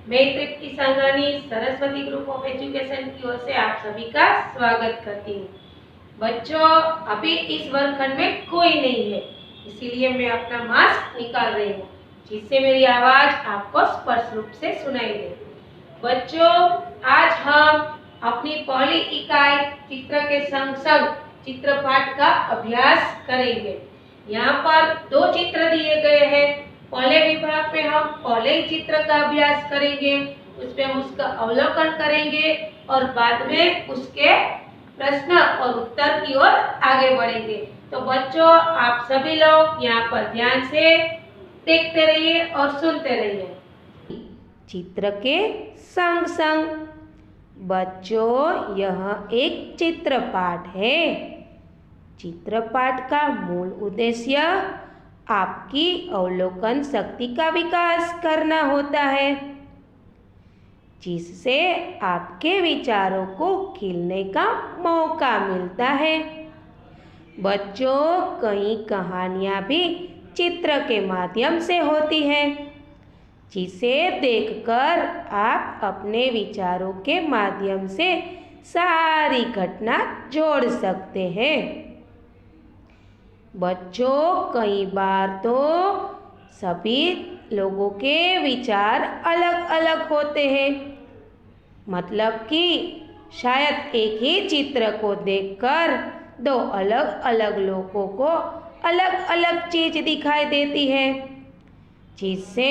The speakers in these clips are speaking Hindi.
मैं Tripti Sanghani Saraswati group of education की ओर से आप सभी का स्वागत करती हूँ। बच्चों, अभी इस वर्गखंड में कोई नहीं है, इसीलिए मैं अपना मास्क निकाल रही हूँ, जिससे मेरी आवाज आपको स्पष्ट रूप से सुनाई दे। बच्चों, आज हम अपनी पहली इकाई चित्र के संग संग चित्रपाठ का अभ्यास करेंगे। यहाँ पर दो चित्र दिए गए हैं। पहले विभाग में हम पहले चित्र का अभ्यास करेंगे, उस पे हम उसका अवलोकन करेंगे और बाद में उसके प्रश्न और उत्तर की ओर आगे बढ़ेंगे। तो बच्चों, आप सभी लोग यहाँ पर ध्यान से देखते रहिए और सुनते रहिए। चित्र के संग संग बच्चों, यह एक चित्रपाठ है। चित्रपाठ का मूल उद्देश्य आपकी अवलोकन शक्ति का विकास करना होता है, जिससे आपके विचारों को खिलने का मौका मिलता है। बच्चों, कई कहानियाँ भी चित्र के माध्यम से होती हैं, जिसे देखकर आप अपने विचारों के माध्यम से सारी घटना जोड़ सकते हैं। बच्चों, कई बार तो सभी लोगों के विचार अलग अलग होते हैं, मतलब कि शायद एक ही चित्र को देखकर दो अलग अलग लोगों को अलग अलग चीज दिखाई देती है, जिससे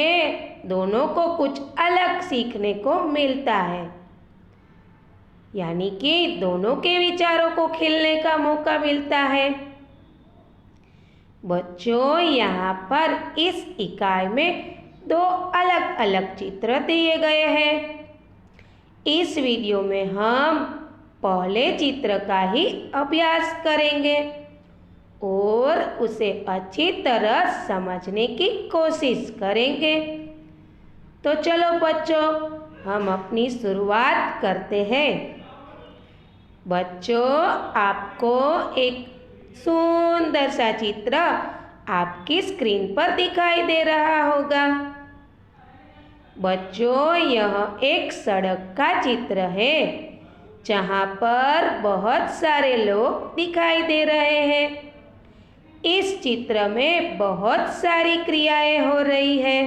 दोनों को कुछ अलग सीखने को मिलता है, यानी कि दोनों के विचारों को खिलने का मौका मिलता है। बच्चों, यहाँ पर इस इकाई में दो अलग अलग चित्र दिए गए हैं। इस वीडियो में हम पहले चित्र का ही अभ्यास करेंगे और उसे अच्छी तरह समझने की कोशिश करेंगे। तो चलो बच्चों, हम अपनी शुरुआत करते हैं। बच्चों, आपको एक सुंदर सा चित्र आपकी स्क्रीन पर दिखाई दे रहा होगा। बच्चों, यह एक सड़क का चित्र है, जहाँ पर बहुत सारे लोग दिखाई दे रहे हैं। इस चित्र में बहुत सारी क्रियाएं हो रही है।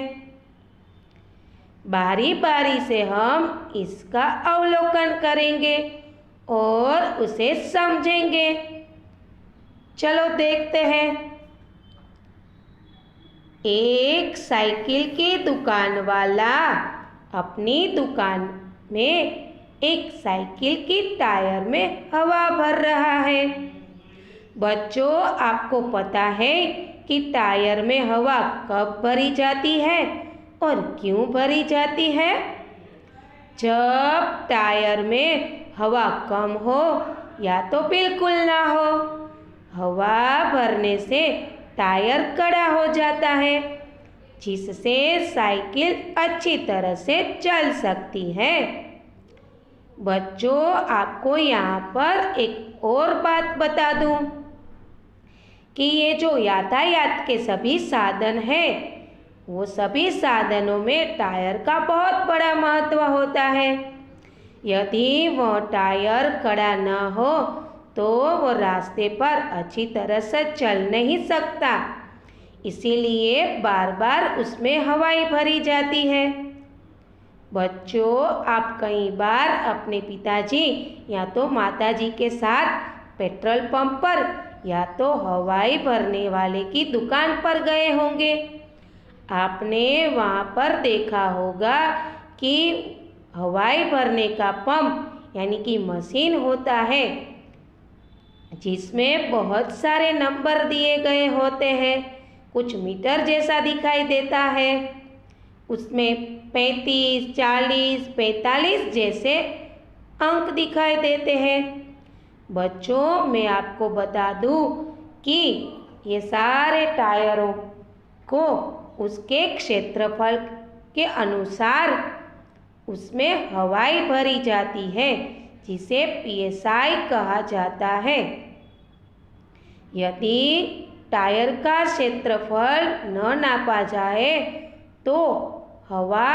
बारी बारी से हम इसका अवलोकन करेंगे और उसे समझेंगे। चलो देखते हैं। एक साइकिल की दुकान वाला अपनी दुकान में एक साइकिल की टायर में हवा भर रहा है। बच्चों, आपको पता है कि टायर में हवा कब भरी जाती है और क्यों भरी जाती है? जब टायर में हवा कम हो या तो बिल्कुल ना हो। हवा भरने से टायर कड़ा हो जाता है, जिससे साइकिल अच्छी तरह से चल सकती है। बच्चों, आपको यहाँ पर एक और बात बता दूँ कि ये जो यातायात के सभी साधन हैं, वो सभी साधनों में टायर का बहुत बड़ा महत्व होता है। यदि वह टायर कड़ा न हो तो वो रास्ते पर अच्छी तरह से चल नहीं सकता, इसीलिए बार बार उसमें हवाई भरी जाती है। बच्चों, आप कई बार अपने पिताजी या तो माताजी के साथ पेट्रोल पंप पर या तो हवाई भरने वाले की दुकान पर गए होंगे। आपने वहाँ पर देखा होगा कि हवाई भरने का पंप यानी कि मशीन होता है, जिसमें बहुत सारे नंबर दिए गए होते हैं। कुछ मीटर जैसा दिखाई देता है, उसमें 35, 40, 45 जैसे अंक दिखाई देते हैं। बच्चों, मैं आपको बता दूं कि ये सारे टायरों को उसके क्षेत्रफल के अनुसार उसमें हवाई भरी जाती है, जिसे पीएसआई कहा जाता है। यदि टायर का क्षेत्रफल न नापा जाए तो हवा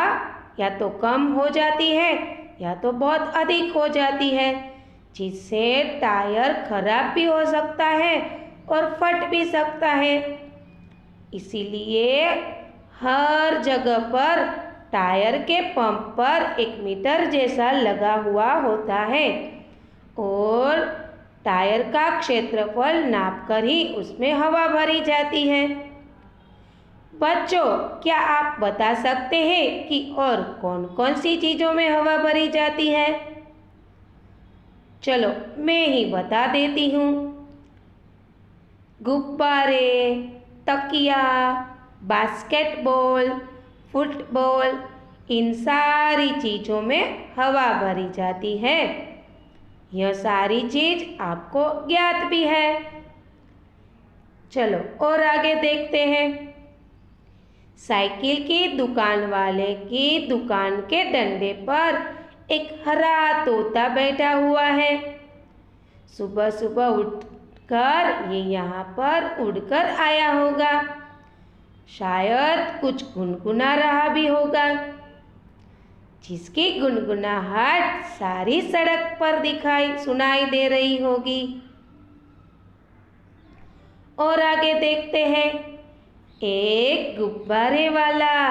या तो कम हो जाती है या तो बहुत अधिक हो जाती है, जिससे टायर खराब भी हो सकता है और फट भी सकता है। इसीलिए हर जगह पर टायर के पंप पर एक मीटर जैसा लगा हुआ होता है और टायर का क्षेत्रफल नापकर ही उसमें हवा भरी जाती है। बच्चों, क्या आप बता सकते हैं कि और कौन कौन सी चीज़ों में हवा भरी जाती है? चलो मैं ही बता देती हूँ। गुब्बारे, तकिया, बास्केटबॉल, फुटबॉल, इन सारी चीज़ों में हवा भरी जाती है। यह सारी चीज़ आपको ज्ञात भी है। चलो और आगे देखते हैं। साइकिल की दुकान वाले की दुकान के डंडे पर एक हरा तोता बैठा हुआ है। सुबह सुबह उठकर ये यहाँ पर उड़कर आया होगा। शायद कुछ गुनगुना रहा भी होगा, जिसकी गुनगुनाहट सारी सड़क पर सुनाई दे रही होगी। और आगे देखते हैं। एक गुब्बारे वाला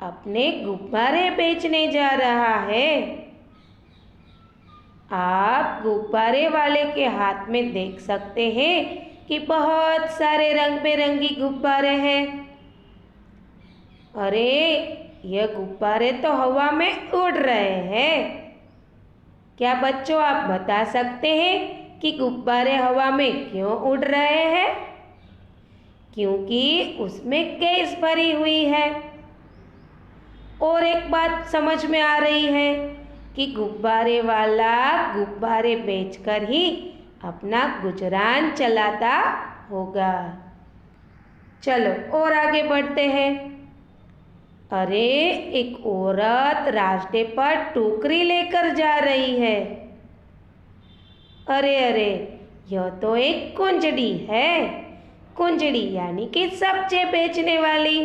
अपने गुब्बारे बेचने जा रहा है। आप गुब्बारे वाले के हाथ में देख सकते हैं कि बहुत सारे रंग बिरंगी गुब्बारे हैं। अरे, ये गुब्बारे तो हवा में उड़ रहे हैं। क्या बच्चों आप बता सकते हैं कि गुब्बारे हवा में क्यों उड़ रहे हैं? क्योंकि उसमें गैस भरी हुई है। और एक बात समझ में आ रही है कि गुब्बारे वाला गुब्बारे बेचकर ही अपना गुजरान चलाता होगा। चलो और आगे बढ़ते हैं। अरे, एक औरत रास्ते पर टोकरी लेकर जा रही है। अरे अरे, यह तो एक कुंजड़ी है। कुंजड़ी यानी कि सब्जी बेचने वाली।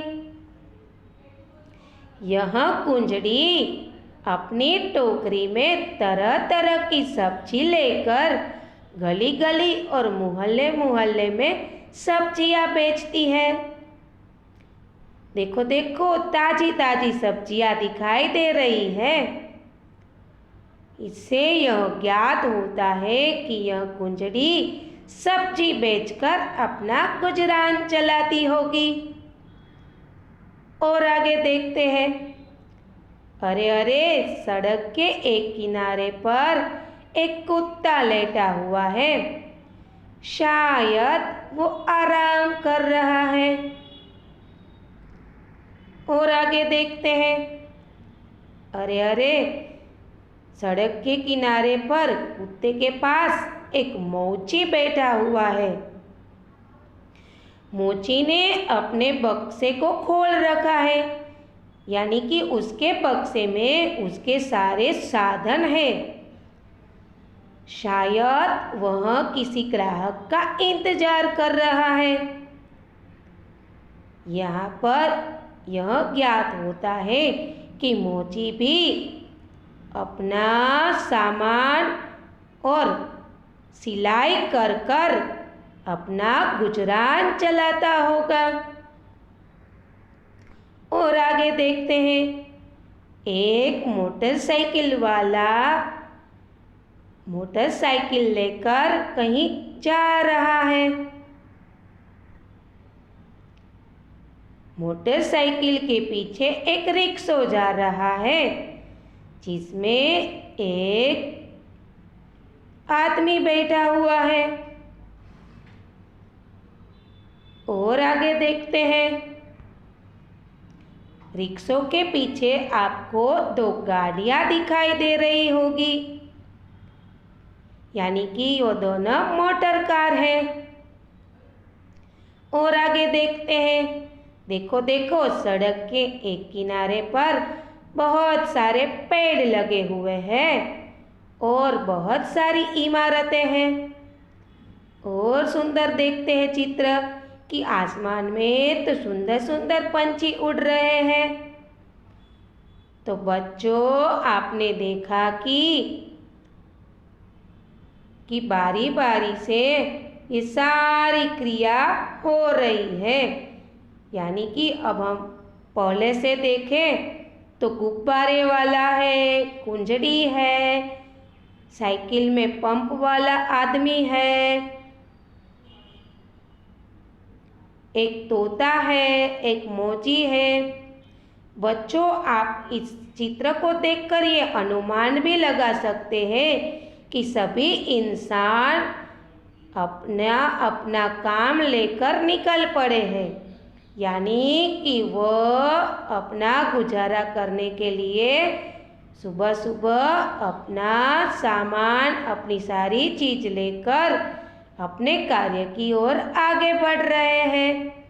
यह कुंजड़ी अपनी टोकरी में तरह तरह की सब्जी लेकर गली गली और मोहल्ले मोहल्ले में सब्जियां बेचती है। देखो देखो, ताजी ताजी सब्जियां दिखाई दे रही है। इससे यह ज्ञात होता है कि यह कुंजड़ी सब्जी बेचकर अपना गुजरान चलाती होगी। और आगे देखते हैं। अरे अरे, सड़क के एक किनारे पर एक कुत्ता लेटा हुआ है। शायद वो आराम कर रहा है। और आगे देखते हैं। अरे अरे, सड़क के किनारे पर कुत्ते के पास एक मोची बैठा हुआ है। मोची ने अपने बक्से को खोल रखा है, यानी कि उसके बक्से में उसके सारे साधन हैं। शायद वह किसी ग्राहक का इंतजार कर रहा है। यहाँ पर यह ज्ञात होता है कि मोची भी अपना सामान और सिलाई कर कर अपना गुजरान चलाता होगा। और आगे देखते हैं। एक मोटरसाइकिल वाला मोटरसाइकिल लेकर कहीं जा रहा है। मोटरसाइकिल के पीछे एक रिक्शा जा रहा है, जिसमें एक आदमी बैठा हुआ है। और आगे देखते हैं। रिक्शों के पीछे आपको दो गाड़ियां दिखाई दे रही होगी, यानी कि वो दोनों मोटर कार है। और आगे देखते हैं। देखो देखो, सड़क के एक किनारे पर बहुत सारे पेड़ लगे हुए हैं और बहुत सारी इमारतें हैं। और सुंदर देखते हैं चित्र कि आसमान में तो सुंदर सुंदर पंछी उड़ रहे हैं। तो बच्चों आपने देखा कि बारी बारी से ये सारी क्रिया हो रही है। यानी कि अब हम पहले से देखें तो गुब्बारे वाला है, कुंजड़ी है, साइकिल में पंप वाला आदमी है, एक तोता है, एक मोची है। बच्चों आप इस चित्र को देखकर ये अनुमान भी लगा सकते हैं कि सभी इंसान अपना अपना काम लेकर निकल पड़े हैं। यानी कि वह अपना गुजारा करने के लिए सुबह सुबह अपना सामान, अपनी सारी चीज लेकर अपने कार्य की ओर आगे बढ़ रहे हैं।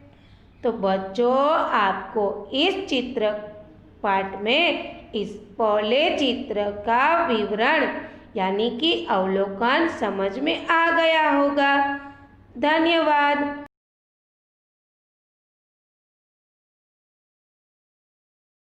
तो बच्चों आपको इस चित्र पाठ में इस पहले चित्र का विवरण यानी कि अवलोकन समझ में आ गया होगा। धन्यवाद।